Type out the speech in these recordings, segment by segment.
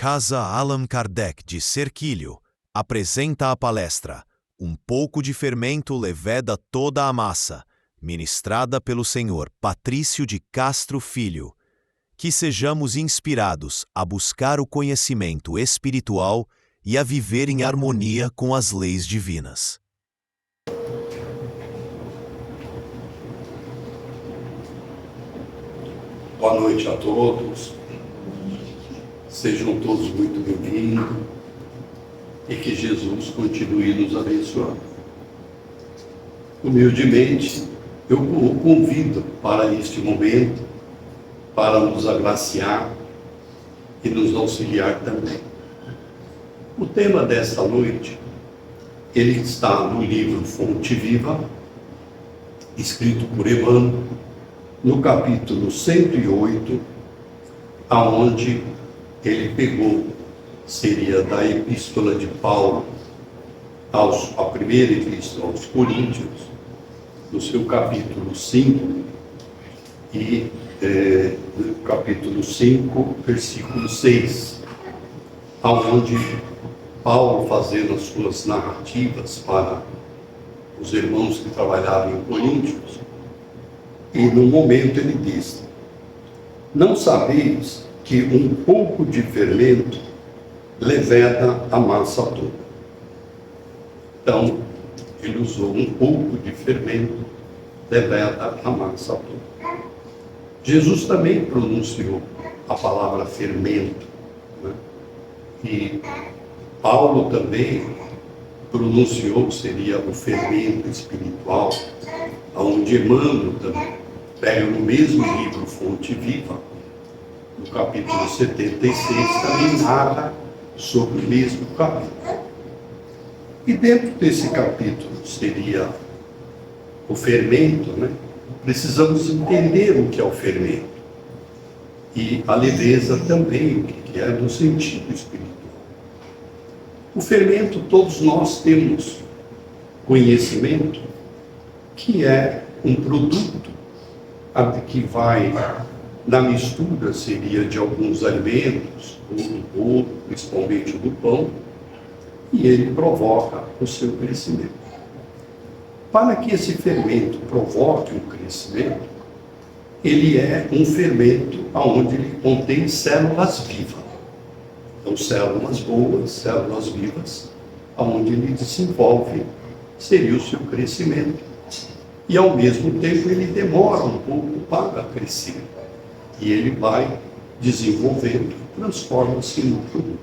Casa Allan Kardec de Cerquilho apresenta a palestra Um pouco de fermento leveda toda a massa, ministrada pelo Sr. Patrício de Castro Filho. Que sejamos inspirados a buscar o conhecimento espiritual e a viver em harmonia com as leis divinas. Boa noite a todos, sejam todos muito bem-vindos e que Jesus continue nos abençoando. Humildemente, eu o convido para este momento, para nos agraciar e nos auxiliar também. O tema desta noite, ele está no livro Fonte Viva, escrito por Emmanuel, no capítulo 108, aonde ele pegou, seria da Epístola de Paulo, a primeira Epístola aos Coríntios, no seu capítulo 5, e no capítulo 5, versículo 6, aonde Paulo, fazendo as suas narrativas para os irmãos que trabalhavam em Coríntios, e no momento ele diz: não sabeis que um pouco de fermento leveda a massa toda. Então, ele usou um pouco de fermento, leveda a massa toda. Jesus também pronunciou a palavra fermento, né? E Paulo também pronunciou, seria o fermento espiritual, onde Emmanuel também pega no mesmo livro Fonte Viva, no capítulo 76, também narra sobre o mesmo capítulo. E dentro desse capítulo seria o fermento, né? Precisamos entender o que é o fermento. E a leveza também, o que é no sentido espiritual. O fermento, todos nós temos conhecimento, que é um produto que vai na mistura, seria de alguns alimentos, do bolo, principalmente do pão, e ele provoca o seu crescimento. Para que esse fermento provoque um crescimento, ele é um fermento onde ele contém células vivas. Então, células boas, células vivas, onde ele desenvolve, seria o seu crescimento. E, ao mesmo tempo, ele demora um pouco para crescer. E ele vai desenvolvendo, transforma-se no produto.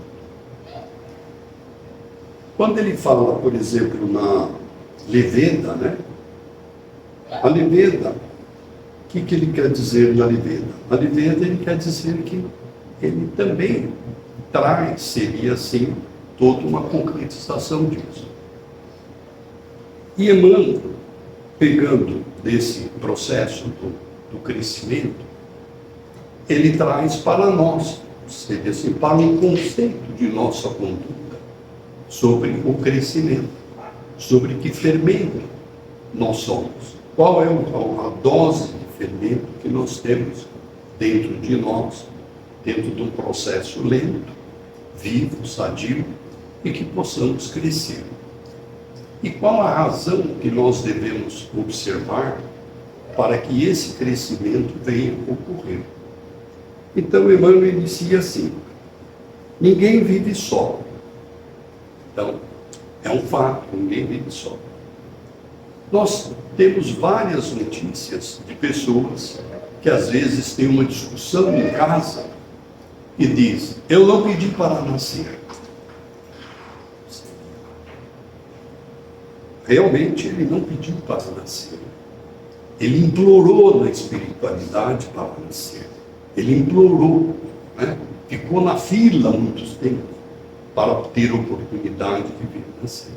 Quando ele fala, por exemplo, na leveda, né? A leveda, o que ele quer dizer na leveda? A leveda, ele quer dizer que ele também traz, seria assim, toda uma concretização disso. E Emmanuel, pegando desse processo do crescimento, ele traz para nós, seria assim, para um conceito de nossa conduta sobre o crescimento, sobre que fermento nós somos, qual é a dose de fermento que nós temos dentro de nós, dentro de um processo lento, vivo, sadio, e que possamos crescer. E qual a razão que nós devemos observar para que esse crescimento venha ocorrer? Então, Emmanuel inicia assim: ninguém vive só. Então, é um fato, ninguém vive só. Nós temos várias notícias de pessoas que às vezes têm uma discussão em casa e diz: eu não pedi para nascer. Realmente ele não pediu para nascer. Ele implorou na espiritualidade para nascer. Ele implorou, né? Ficou na fila há muito tempo para ter a oportunidade de vir nascer.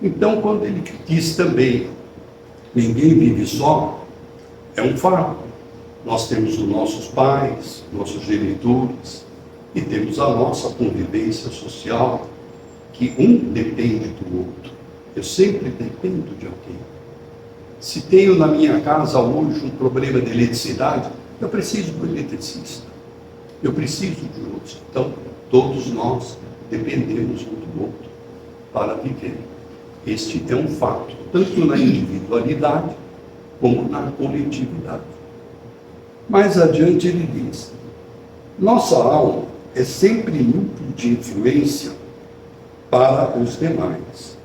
Então, quando ele diz também, ninguém vive só, é um fato. Nós temos os nossos pais, nossos genitores, e temos a nossa convivência social, que um depende do outro. Eu sempre dependo de alguém. Se tenho na minha casa hoje um problema de eletricidade, eu preciso do eletricista. Eu preciso de outros. Então, todos nós dependemos um do outro para viver. Este é um fato, tanto na individualidade como na coletividade. Mais adiante ele diz: nossa alma é sempre núcleo de influência para os demais.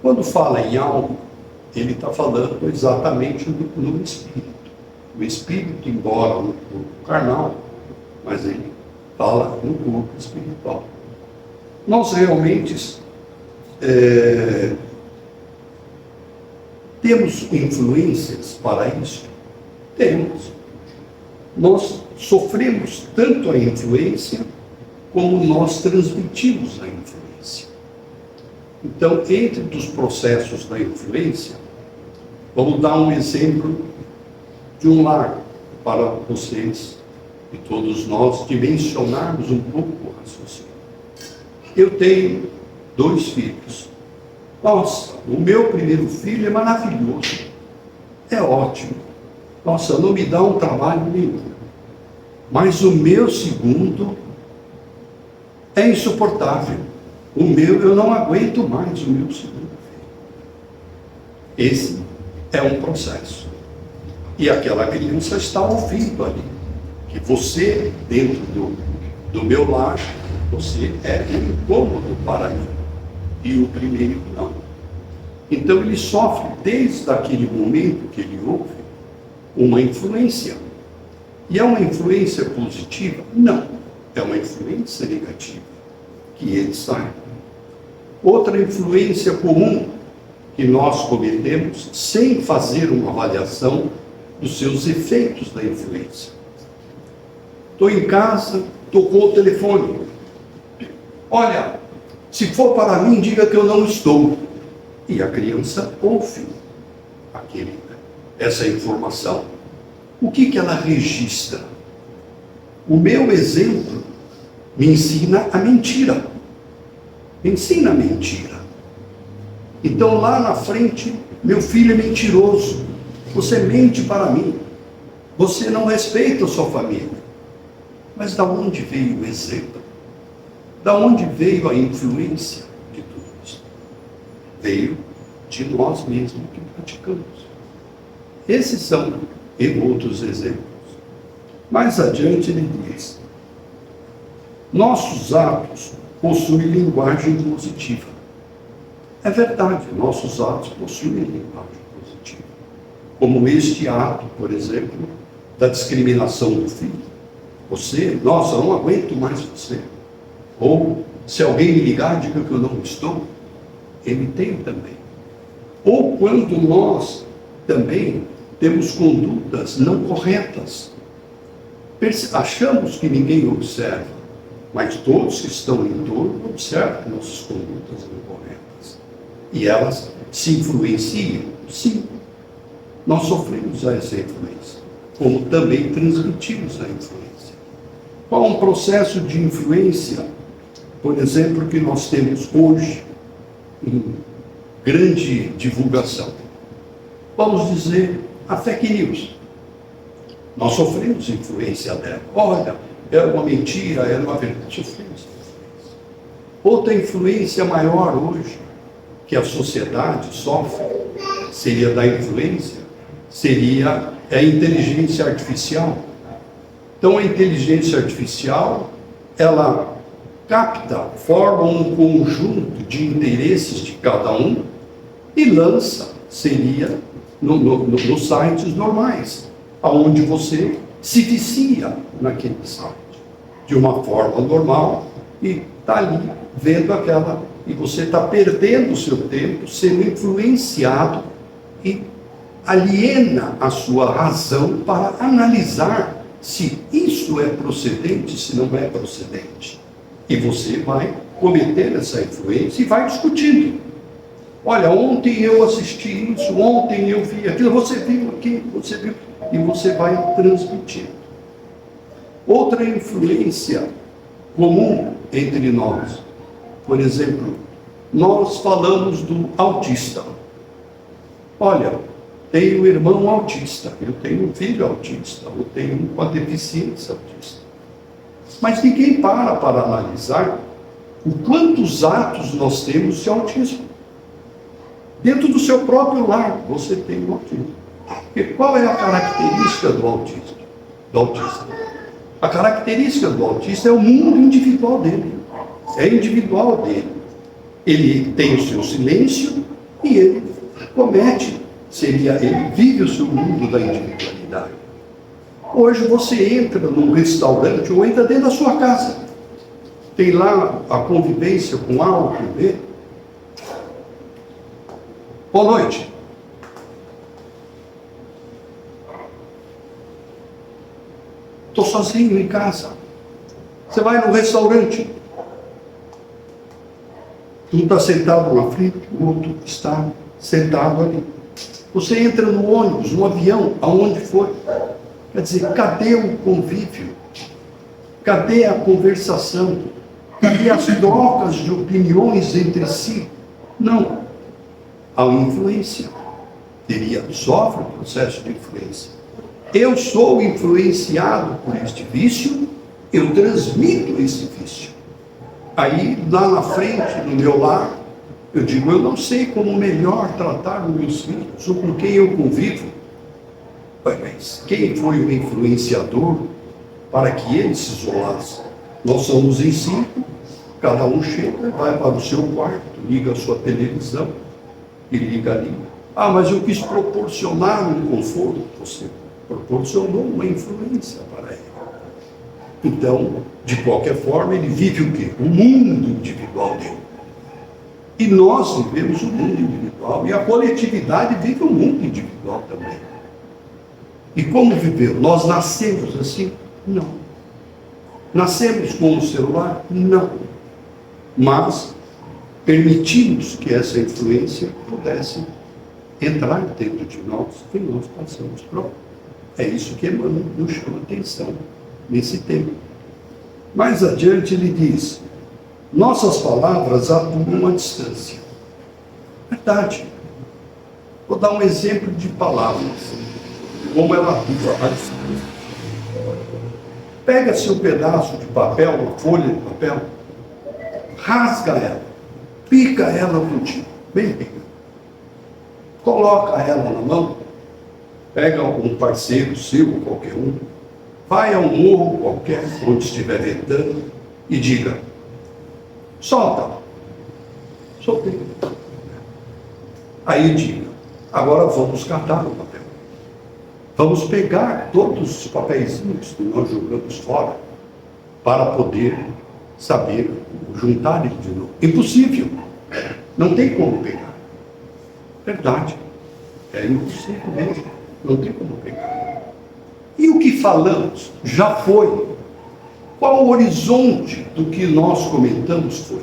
Quando fala em alma, ele está falando exatamente no espírito. O espírito, embora no corpo carnal, mas ele fala no corpo espiritual. Nós realmente temos influências para isso? Temos. Nós sofremos tanto a influência como nós transmitimos a influência. Então, entre os processos da influência, vamos dar um exemplo de um lar para vocês e todos nós dimensionarmos um pouco o raciocínio. Eu tenho 2 filhos. Nossa, o meu primeiro filho é maravilhoso, é ótimo. Nossa, não me dá um trabalho nenhum. Mas o meu segundo é insuportável. O meu, eu não aguento mais o meu segundo filho. Esse é um processo. E aquela criança está ouvindo ali que você, dentro do meu lar, você é um incômodo para mim. E o primeiro não. Então ele sofre, desde aquele momento que ele ouve, uma influência. E é uma influência positiva? Não. É uma influência negativa que ele sai. Outra influência comum que nós cometemos sem fazer uma avaliação dos seus efeitos da influência. Estou em casa, tocou o telefone. Olha, se for para mim, diga que eu não estou. E a criança ouve essa informação. O que ela registra? O meu exemplo me ensina a mentira. Me ensina a mentira. Então lá na frente, meu filho é mentiroso. Você mente para mim. Você não respeita a sua família. Mas da onde veio o exemplo? Da onde veio a influência de tudo isso? Veio de nós mesmos que praticamos. Esses são outros exemplos. Mais adiante ele diz: nossos atos possuem linguagem positiva. É verdade, nossos atos possuem linguagem positiva. Como este ato, por exemplo, da discriminação do filho. Você, nossa, eu não aguento mais você. Ou, se alguém me ligar, diga que eu não estou. Ele tem também. Ou quando nós também temos condutas não corretas. Achamos que ninguém observa, mas todos que estão em torno observam nossas condutas não corretas. E elas se influenciam? Sim. Nós sofremos essa influência, como também transmitimos a influência. Qual é um processo de influência, por exemplo, que nós temos hoje em grande divulgação? Vamos dizer, a fake news. Nós sofremos influência dela. Olha, era uma mentira, era uma verdade. Sofremos influência. Outra influência maior hoje, que a sociedade sofre, seria da influência, seria a inteligência artificial. Então a inteligência artificial, ela capta, forma um conjunto de interesses de cada um e lança, seria nos sites normais, onde você se vicia naquele site, de uma forma normal, e está ali vendo aquela, e você está perdendo o seu tempo, sendo influenciado e aliena a sua razão para analisar se isso é procedente, se não é procedente. E você vai cometer essa influência e vai discutindo. Olha, ontem eu assisti isso, ontem eu vi aquilo, você viu aquilo, você viu, e você vai transmitindo. Outra influência comum entre nós, por exemplo, nós falamos do autista. Olha, tenho um irmão autista, eu tenho um filho autista, eu tenho um com a deficiência autista. Mas ninguém para analisar o quantos atos nós temos de autismo. Dentro do seu próprio lar, você tem o autismo. Porque qual é a característica do autismo? Do autista? A característica do autista é o mundo individual dele. É individual dele. Ele tem o seu silêncio e ele comete, ele vive o seu mundo da individualidade. Hoje você entra num restaurante ou entra dentro da sua casa. Tem lá a convivência com A ou com B. Boa noite. Estou sozinho em casa. Você vai no restaurante. Um está sentado na frente, o outro está sentado ali. Você entra no ônibus, no avião, aonde for. Quer dizer, cadê o convívio? Cadê a conversação? Cadê as trocas de opiniões entre si? Não. Há uma influência. Sofre o processo de influência. Eu sou influenciado por este vício, eu transmito esse vício. Aí, lá na frente, no meu lar, eu digo, eu não sei como melhor tratar os meus filhos, ou com quem eu convivo. Mas quem foi o influenciador para que ele se isolasse? Nós somos em 5, cada um chega, vai para o seu quarto, liga a sua televisão e liga ali. Ah, mas eu quis proporcionar um conforto. Você proporcionou uma influência para ele. Então, de qualquer forma, ele vive o quê? O mundo individual dele. E nós vivemos o mundo individual, e a coletividade vive o mundo individual também. E como viveu? Nós nascemos assim? Não. Nascemos com o celular? Não. Mas permitimos que essa influência pudesse entrar dentro de nós e nós passamos pronto. É isso que Emmanuel nos chama atenção nesse tema. Mais adiante ele diz, nossas palavras atuam à distância. Verdade. Vou dar um exemplo de palavras, como ela atua à distância. Pega-se um pedaço de papel, uma folha de papel, rasga ela, pica ela contigo, bem pica. Coloca ela na mão, pega um parceiro seu, qualquer um, vai a um morro qualquer, onde estiver ventando, e diga, solta. Soltei. Aí diga, agora vamos catar o papel. Vamos pegar todos os papeizinhos que nós jogamos fora para poder saber juntar ele de novo. Impossível. Não tem como pegar. Verdade. É impossível mesmo. Não tem como pegar. E o que falamos já foi. Qual o horizonte do que nós comentamos foi?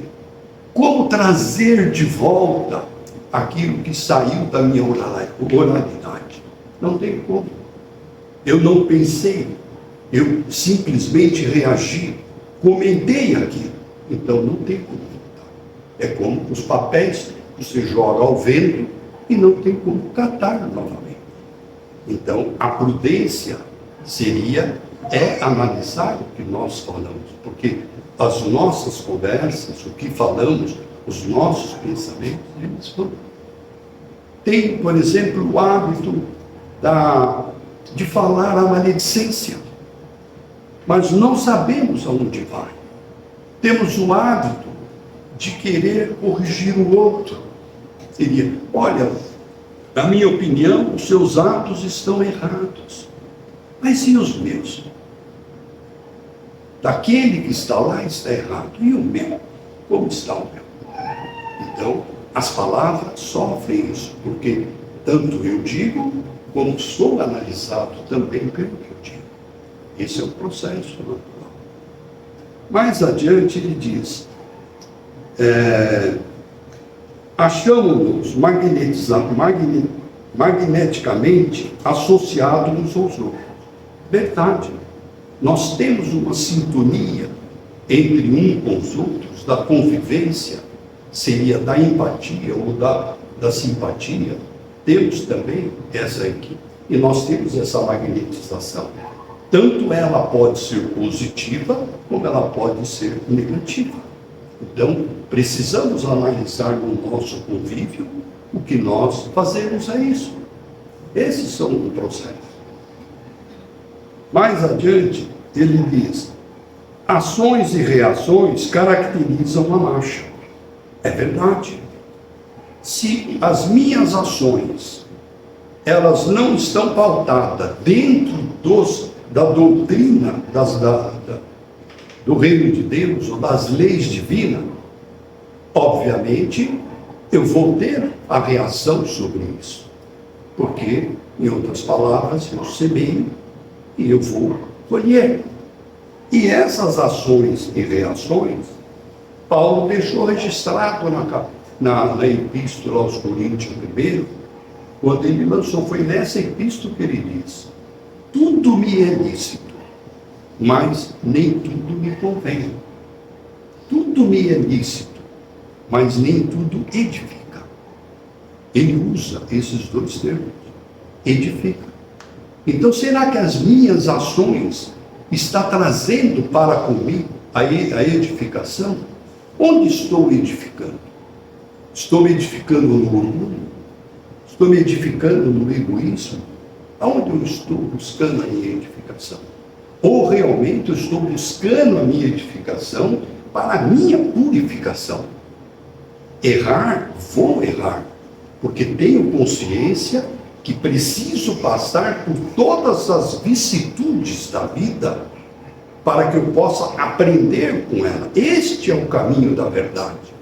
Como trazer de volta aquilo que saiu da minha oralidade? Não tem como. Eu não pensei, eu simplesmente reagi, comentei aquilo. Então não tem como voltar. É como os papéis que você joga ao vento e não tem como catar novamente. Então a prudência é analisar o que nós falamos, porque as nossas conversas, o que falamos, os nossos pensamentos, eles vão. Tem, por exemplo, o hábito de falar a maledicência, mas não sabemos aonde vai. Temos o hábito de querer corrigir o outro. Seria, olha, na minha opinião, os seus atos estão errados. Mas e os meus? Daquele que está lá está errado. E o meu? Como está o meu? Então, as palavras sofrem isso, porque tanto eu digo, como sou analisado também pelo que eu digo. Esse é o processo natural. Mais adiante ele diz, achamos-nos magneticamente associados uns aos outros. Verdade. Nós temos uma sintonia entre um com os outros, da convivência, seria da empatia ou da simpatia. temos também essa equipe, e nós temos essa magnetização. Tanto ela pode ser positiva, como ela pode ser negativa. Então, precisamos analisar no nosso convívio o que nós fazemos a isso. Esses são o processo. Mais adiante, ele diz: ações e reações caracterizam a marcha. É verdade. Se as minhas ações, elas não estão pautadas dentro da doutrina do reino de Deus, ou das leis divinas, obviamente, eu vou ter a reação sobre isso. Porque, em outras palavras, eu semeio e eu vou colher. E essas ações e reações, Paulo deixou registrado na Epístola aos Coríntios 1, quando ele lançou, foi nessa epístola que ele diz: tudo me é lícito, mas nem tudo me convém. Tudo me é lícito, mas nem tudo edifica. Ele usa esses dois termos, edifica. Então, será que as minhas ações estão trazendo para comigo a edificação? Onde estou edificando? Estou me edificando no orgulho? Estou me edificando no egoísmo? Aonde eu estou buscando a minha edificação? Ou realmente eu estou buscando a minha edificação para a minha purificação? Errar, vou errar, porque tenho consciência que preciso passar por todas as vicissitudes da vida para que eu possa aprender com ela. Este é o caminho da verdade.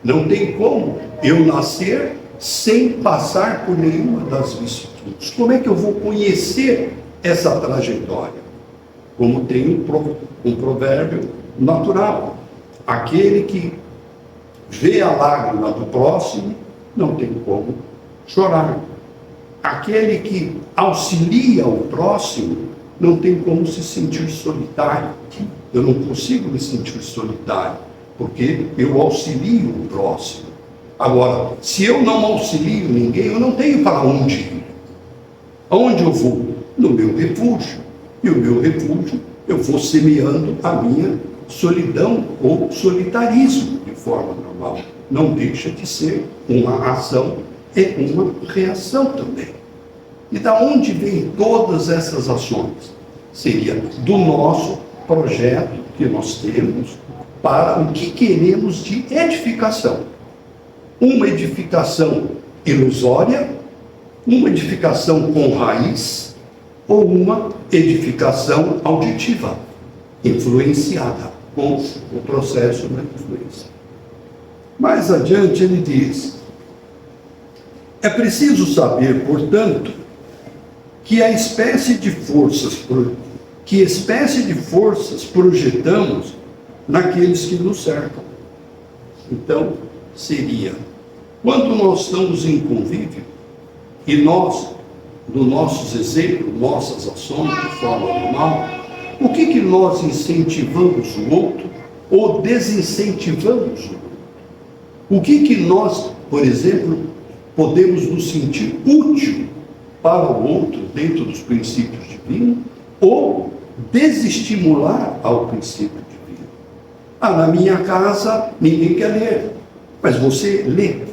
Não tem como eu nascer sem passar por nenhuma das vicissitudes. Como é que eu vou conhecer essa trajetória? Como tem um provérbio natural: aquele que vê a lágrima do próximo não tem como chorar. Aquele que auxilia o próximo não tem como se sentir solitário. Eu não consigo me sentir solitário, porque eu auxilio o próximo. Agora, se eu não auxilio ninguém, eu não tenho para onde ir. Aonde eu vou? No meu refúgio. E o meu refúgio, eu vou semeando a minha solidão ou solitarismo de forma normal. Não deixa de ser uma ação e uma reação também. E da onde vêm todas essas ações? Seria do nosso projeto que nós temos para o que queremos de edificação. Uma edificação ilusória, uma edificação com raiz, ou uma edificação auditiva, influenciada com o processo da influência. Mais adiante ele diz: é preciso saber, portanto, que espécie de forças projetamos naqueles que nos cercam. Então, seria, quando nós estamos em convívio, e nós, nos nossos exemplos, nossas ações de forma normal, o que nós incentivamos o outro ou desincentivamos o outro? O que nós, por exemplo, podemos nos sentir útil para o outro dentro dos princípios divinos ou desestimular ao princípio divino? Na minha casa ninguém quer ler, mas você lê.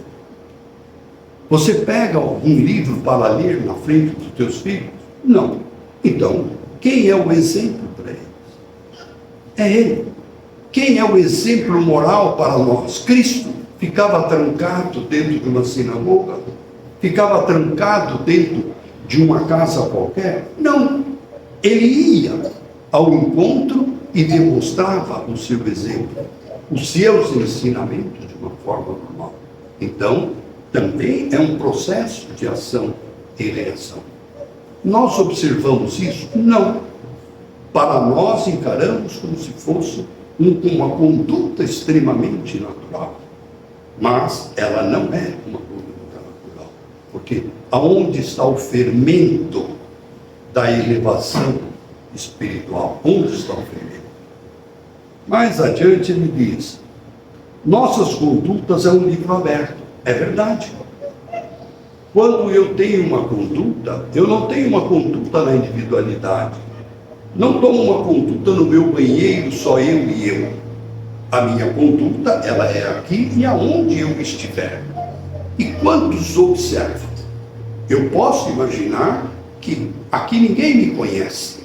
Você pega algum livro para ler na frente dos teus filhos? Não. Então, quem é o exemplo para eles? É ele. Quem é o exemplo moral para nós? Cristo. Ficava trancado dentro de uma sinagoga? Ficava trancado dentro de uma casa qualquer? Não. Ele ia ao encontro e demonstrava o seu exemplo, os seus ensinamentos de uma forma normal. Então, também é um processo de ação e reação. Nós observamos isso? Não. Para nós, encaramos como se fosse uma conduta extremamente natural. Mas ela não é uma conduta natural. Porque aonde está o fermento da elevação espiritual? Onde está o fermento? Mais adiante ele diz: nossas condutas é um livro aberto. É verdade. Quando eu tenho uma conduta, eu não tenho uma conduta na individualidade. Não tomo uma conduta no meu banheiro, só eu e eu. A minha conduta, ela é aqui e aonde eu estiver. E quantos observam? Eu posso imaginar que aqui ninguém me conhece.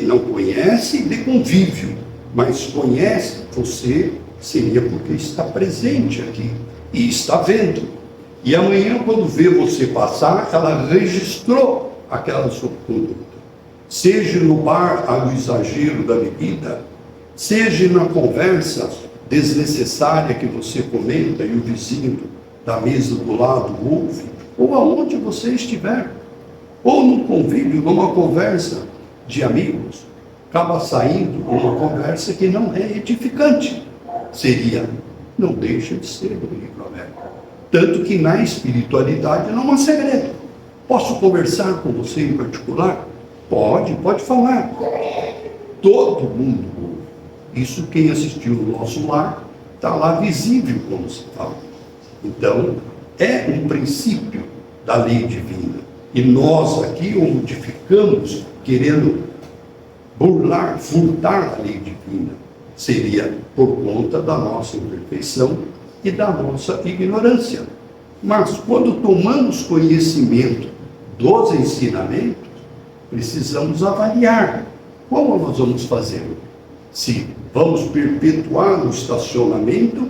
Não conhece de convívio, mas conhece você seria porque está presente aqui e está vendo. E amanhã, quando vê você passar, ela registrou aquela sua conduta. Seja no bar, no exagero da bebida, seja na conversa desnecessária que você comenta e o vizinho da mesa do lado ouve, ou aonde você estiver, ou no convívio, numa conversa de amigos, acaba saindo uma conversa que não é edificante. Seria, não deixa de ser um livro aberto. Tanto que na espiritualidade não há segredo. Posso conversar com você em particular? Pode falar. Todo mundo ouve. Isso quem assistiu no nosso lar, está lá visível como se fala. Então, é um princípio da lei divina. E nós aqui o modificamos querendo burlar, furtar a lei divina. Seria por conta da nossa imperfeição e da nossa ignorância. Mas quando tomamos conhecimento dos ensinamentos, precisamos avaliar como nós vamos fazer. Se vamos perpetuar no estacionamento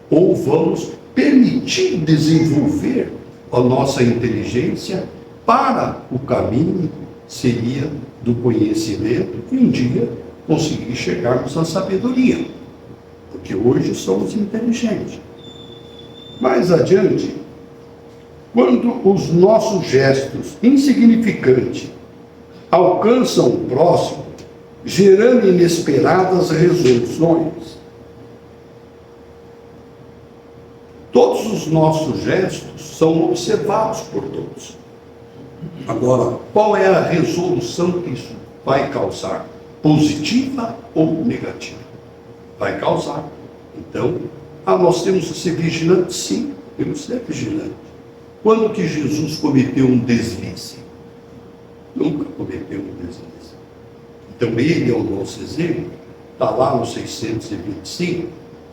ou vamos permitir desenvolver a nossa inteligência para o caminho seria do conhecimento e um dia conseguir chegarmos à sabedoria, porque hoje somos inteligentes. Mais adiante, quando os nossos gestos insignificantes alcançam o próximo, gerando inesperadas resoluções, todos os nossos gestos são observados por todos. Agora, qual é a resolução que isso vai causar? Positiva ou negativa? Vai causar. Então, nós temos que ser vigilantes, sim, temos que ser vigilantes. Quando que Jesus cometeu um deslize? Nunca cometeu um deslize. Então, ele é o nosso exemplo, está lá no 625,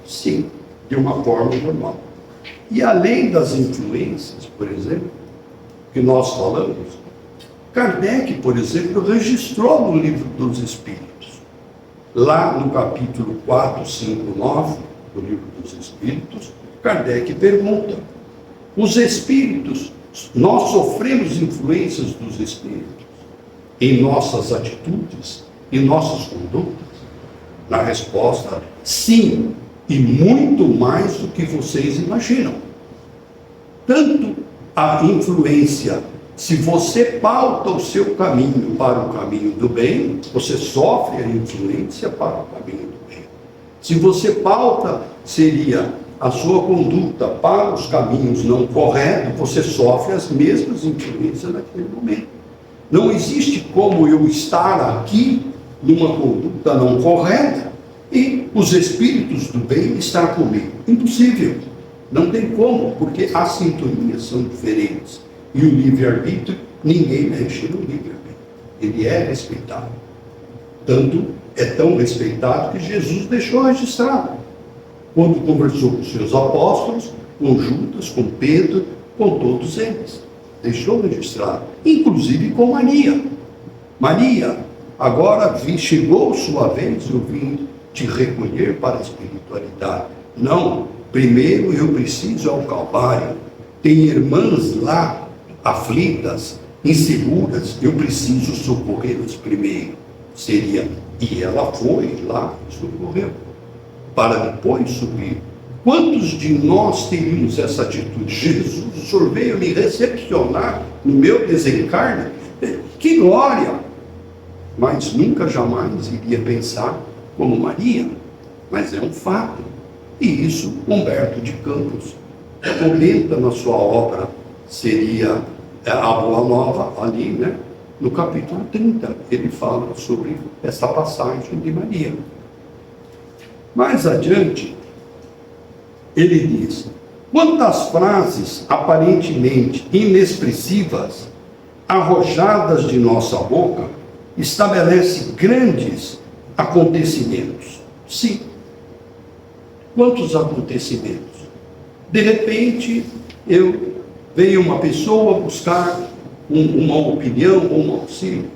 sim, de uma forma normal. E além das influências, por exemplo, que nós falamos, Kardec, por exemplo, registrou no Livro dos Espíritos, lá no capítulo 459 do Livro dos Espíritos, Kardec pergunta: os espíritos, nós sofremos influências dos espíritos em nossas atitudes, em nossas condutas? Na resposta, sim, e muito mais do que vocês imaginam. Tanto a influência, se você pauta o seu caminho para o caminho do bem, você sofre a influência para o caminho do bem. Se você pauta, seria a sua conduta para os caminhos não corretos, você sofre as mesmas influências naquele momento. Não existe como eu estar aqui numa conduta não correta e os espíritos do bem estar comigo. Impossível. Não tem como, porque as sintonias são diferentes. E o livre-arbítrio, ninguém mexe no livre-arbítrio. Ele é respeitado. Tanto é tão respeitado que Jesus deixou registrado. Quando conversou com seus apóstolos, com Judas, com Pedro, com todos eles. Deixou registrado. Inclusive com Maria. Maria, agora chegou sua vez, eu vim te recolher para a espiritualidade. Não, primeiro eu preciso ir ao Calvário. Tem irmãs lá, aflitas, inseguras, eu preciso socorrê-las primeiro. Seria, e ela foi lá e socorreu, para depois subir. Quantos de nós teríamos essa atitude? Jesus, o Senhor veio me recepcionar no meu desencarne, que glória! Mas nunca jamais iria pensar como Maria, mas é um fato. E isso Humberto de Campos comenta na sua obra, seria a Boa Nova, ali, né? No capítulo 30, ele fala sobre essa passagem de Maria. Mais adiante, ele diz: Quantas frases aparentemente inexpressivas, arrojadas de nossa boca, estabelecem grandes acontecimentos. Sim. Quantos acontecimentos? De repente, veio uma pessoa buscar uma opinião ou um auxílio,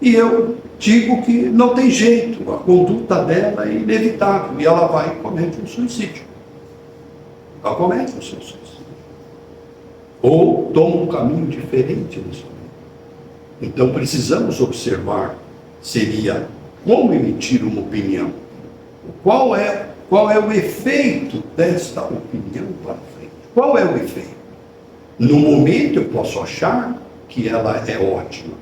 e eu digo que não tem jeito, a conduta dela é inevitável, e ela vai e comete um suicídio. Ela comete um suicídio. Ou toma um caminho diferente nesse momento. Então precisamos observar, seria como emitir uma opinião. Qual é o efeito desta opinião para frente? Qual é o efeito? No momento eu posso achar que ela é ótima,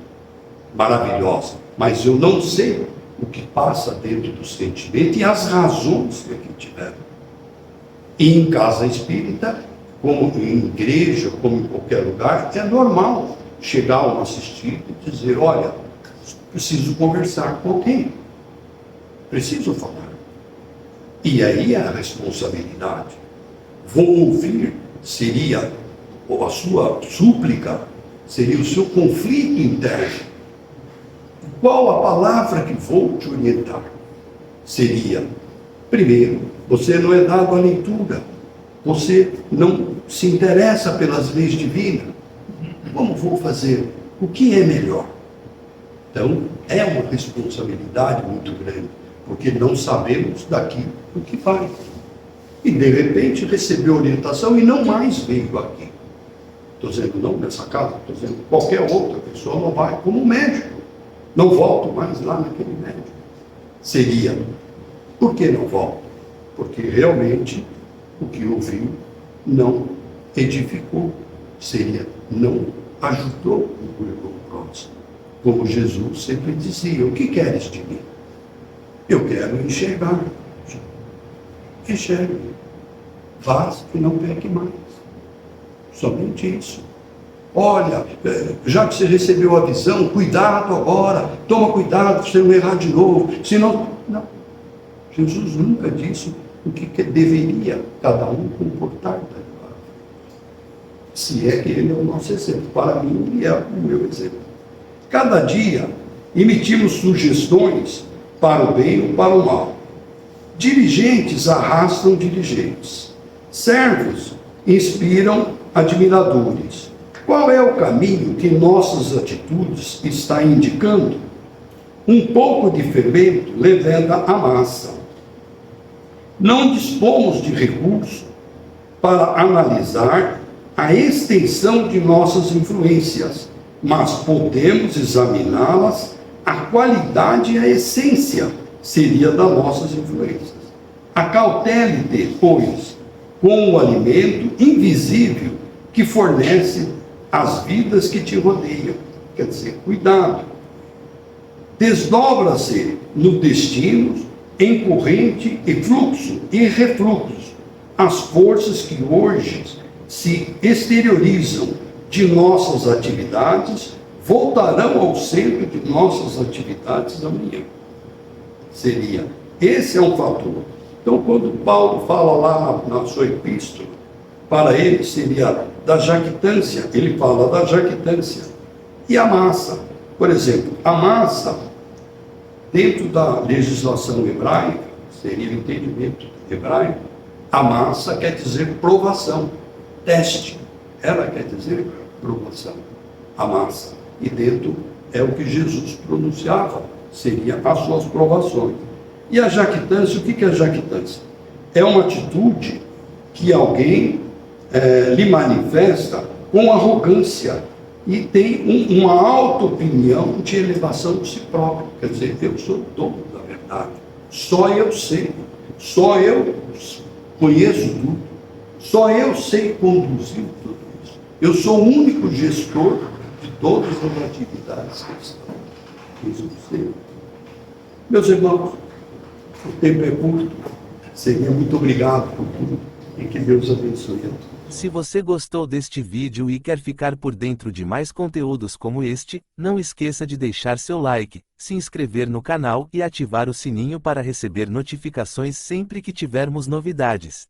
maravilhosa, mas eu não sei o que passa dentro do sentimento e as razões que tiveram. E em casa espírita, como em igreja, como em qualquer lugar, é normal chegar a um assistido e dizer, olha, preciso conversar com alguém, preciso falar. E aí é a responsabilidade. Vou ouvir, seria a sua súplica, seria o seu conflito interno. Qual a palavra que vou te orientar? Seria, primeiro, você não é dado à leitura, você não se interessa pelas leis divinas. Como vou fazer? O que é melhor? Então, é uma responsabilidade muito grande, porque não sabemos daqui o que vai. E, de repente, recebeu orientação e não mais veio aqui. Estou dizendo não nessa casa, estou dizendo qualquer outra pessoa não vai, como médico. Não volto mais lá naquele médico. Seria, por que não volto? Porque realmente o que ouviu não edificou, seria, não ajudou o irmão próximo. Como Jesus sempre dizia, o que queres de mim? Eu quero enxergar. Enxergue. Vá e não peque mais. Somente isso. Olha, já que você recebeu a visão, cuidado agora, toma cuidado para você não errar de novo, senão... Não. Jesus nunca disse o que deveria cada um comportar. Se é que ele é o nosso exemplo. Para mim, ele é o meu exemplo. Cada dia, emitimos sugestões para o bem ou para o mal. Dirigentes arrastam dirigentes. Servos inspiram admiradores. Qual é o caminho que nossas atitudes está indicando? Um pouco de fermento leveda a massa. Não dispomos de recurso para analisar a extensão de nossas influências, mas podemos examiná-las, a qualidade e a essência seria das nossas influências. Acautele-te, pois, com o alimento invisível que fornece as vidas que te rodeiam. Quer dizer, cuidado. Desdobra-se no destino, em corrente e fluxo e refluxo, as forças que hoje se exteriorizam de nossas atividades voltarão ao centro de nossas atividades amanhã. Seria, esse é um fator. Então, quando Paulo fala lá na sua epístola, para ele seria da jactância, ele fala da jactância. E a massa, por exemplo, a massa, dentro da legislação hebraica, seria o entendimento hebraico, a massa quer dizer provação, teste. Ela quer dizer provação, a massa. E dentro é o que Jesus pronunciava, seria as suas provações. E a jactância, o que é a jactância? É uma atitude que alguém lhe manifesta com arrogância e tem uma auto-opinião de elevação de si próprio. Quer dizer, eu sou o dono da verdade, só eu sei, só eu conheço tudo, só eu sei conduzir tudo isso. Eu sou o único gestor de todas as atividades que estão. Isso eu sei. Meus irmãos, o tempo é curto. Seria muito obrigado por tudo e que Deus abençoe a todos. Se você gostou deste vídeo e quer ficar por dentro de mais conteúdos como este, não esqueça de deixar seu like, se inscrever no canal e ativar o sininho para receber notificações sempre que tivermos novidades.